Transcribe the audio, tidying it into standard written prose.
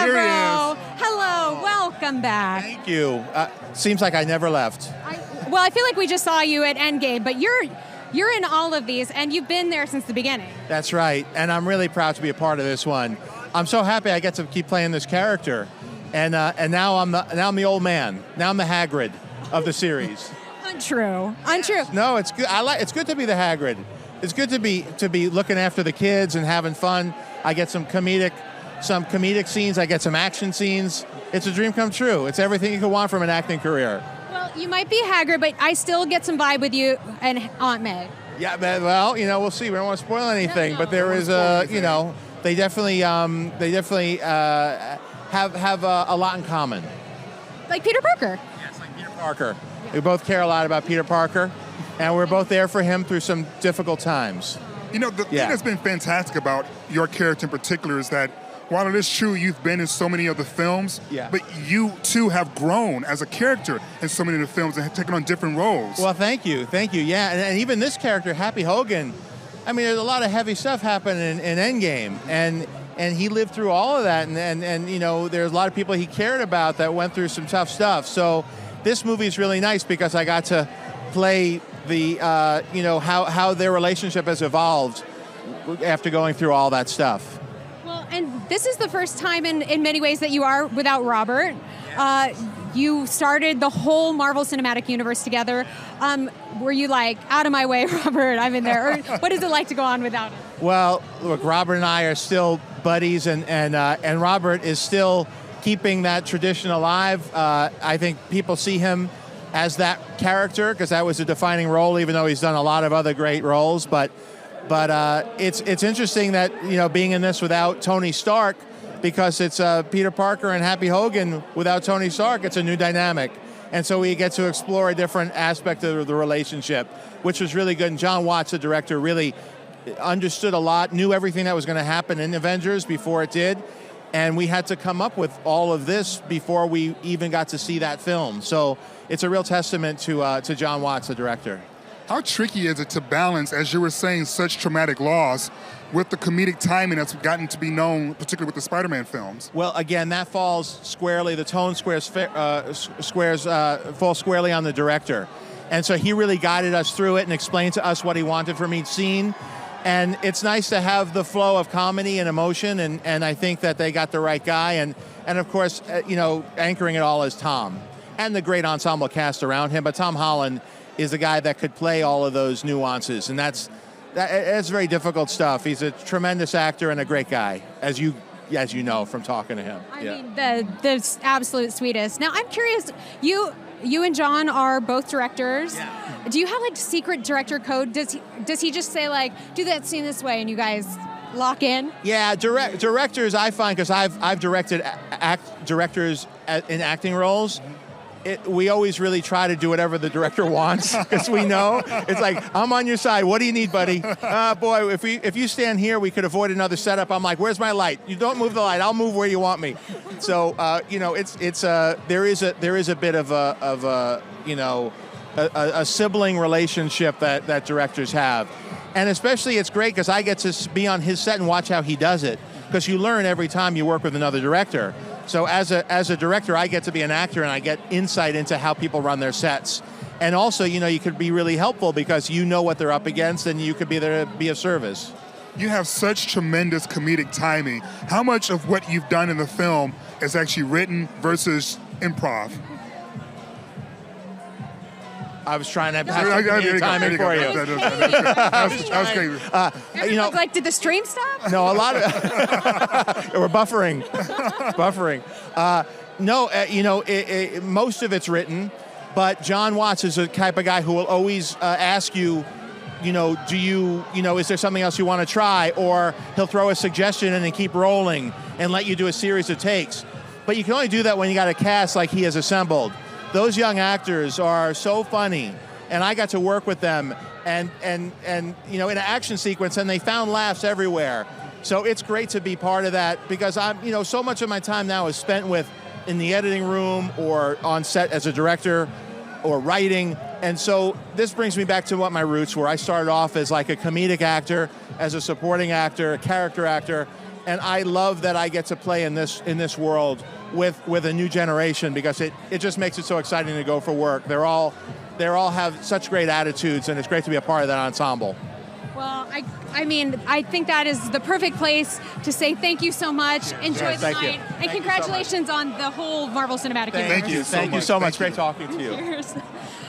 Favreau. is. Hello, welcome back. Thank you. Seems like I never left. I feel like we just saw you at Endgame, but you're in all of these, and you've been there since the beginning. That's right, and I'm really proud to be a part of this one. I'm so happy I get to keep playing this character, and now I'm the old man. Now I'm the Hagrid of the series. Untrue. No, it's good. It's good to be the Hagrid. It's good to be looking after the kids and having fun. I get some comedic scenes. I get some action scenes. It's a dream come true. It's everything you could want from an acting career. Well, you might be Hagrid, but I still get some vibe with you and Aunt May. Yeah, well, we'll see. We don't want to spoil anything, No. but there is they definitely have a lot in common. Like Peter Parker. Yes, like Peter Parker. Yeah. We both care a lot about Peter Parker, and we're both there for him through some difficult times. The thing that's been fantastic about your character in particular is that while it is true you've been in so many of the films, but you too have grown as a character in so many of the films and have taken on different roles. Well, thank you. Yeah, and even this character, Happy Hogan, I mean, there's a lot of heavy stuff happening in Endgame, and he lived through all of that, and there's a lot of people he cared about that went through some tough stuff. So this movie is really nice because I got to play the how their relationship has evolved after going through all that stuff. Well, and this is the first time in many ways that you are without Robert. You started the whole Marvel Cinematic Universe together. Were you like, out of my way, Robert, I'm in there? Or what is it like to go on without him? Well, look, Robert and I are still buddies, and Robert is still keeping that tradition alive. I think people see him as that character because that was a defining role, even though he's done a lot of other great roles. But it's interesting that being in this without Tony Stark, because it's Peter Parker and Happy Hogan without Tony Stark. It's a new dynamic, and so we get to explore a different aspect of the relationship, which was really good. And John Watts, the director, really understood a lot, knew everything that was going to happen in Avengers before it did, and we had to come up with all of this before we even got to see that film. So it's a real testament to John Watts, the director. How tricky is it to balance, as you were saying, such traumatic loss with the comedic timing that's gotten to be known, particularly with the Spider-Man films? Well, again, that falls squarely, the tone falls squarely on the director. And so he really guided us through it and explained to us what he wanted from each scene. And it's nice to have the flow of comedy and emotion, and I think that they got the right guy. And of course, anchoring it all is Tom. And the great ensemble cast around him. But Tom Holland is the guy that could play all of those nuances, and that's very difficult stuff. He's a tremendous actor and a great guy, as you know from talking to him. I mean, the absolute sweetest. Now, I'm curious, you and John are both directors. Yeah. Do you have like secret director code? Does he just say like, do that scene this way, and you guys lock in? Yeah, directors, I find, because I've directed directors in acting roles. We always really try to do whatever the director wants, because we know it's like, I'm on your side. What do you need, buddy? Boy, if you stand here, we could avoid another setup. I'm like, where's my light? You don't move the light. I'll move where you want me. So there is a bit of a sibling relationship that directors have, and especially it's great because I get to be on his set and watch how he does it, because you learn every time you work with another director. So as a director, I get to be an actor, and I get insight into how people run their sets. And also, you could be really helpful because you know what they're up against, and you could be there to be of service. You have such tremendous comedic timing. How much of what you've done in the film is actually written versus improv? I was trying to have timing for you. I was crazy. Like, did the stream stop? No, a lot of we're buffering. Most of it's written, but John Watts is the type of guy who will always ask you, is there something else you want to try? Or he'll throw a suggestion and then keep rolling and let you do a series of takes. But you can only do that when you got a cast like he has assembled. Those young actors are so funny, and I got to work with them and in an action sequence, and they found laughs everywhere. So it's great to be part of that, because I'm, so much of my time now is spent in the editing room or on set as a director or writing. And so this brings me back to what my roots were. I started off as like a comedic actor, as a supporting actor, a character actor, And I love that I get to play in this world with a new generation, because it just makes it so exciting to go for work. They all have such great attitudes, and it's great to be a part of that ensemble. Well, I mean, I think that is the perfect place to say thank you so much. Enjoy the night. And congratulations on the whole Marvel Cinematic Universe. Thank you so much. Great talking to you. Cheers.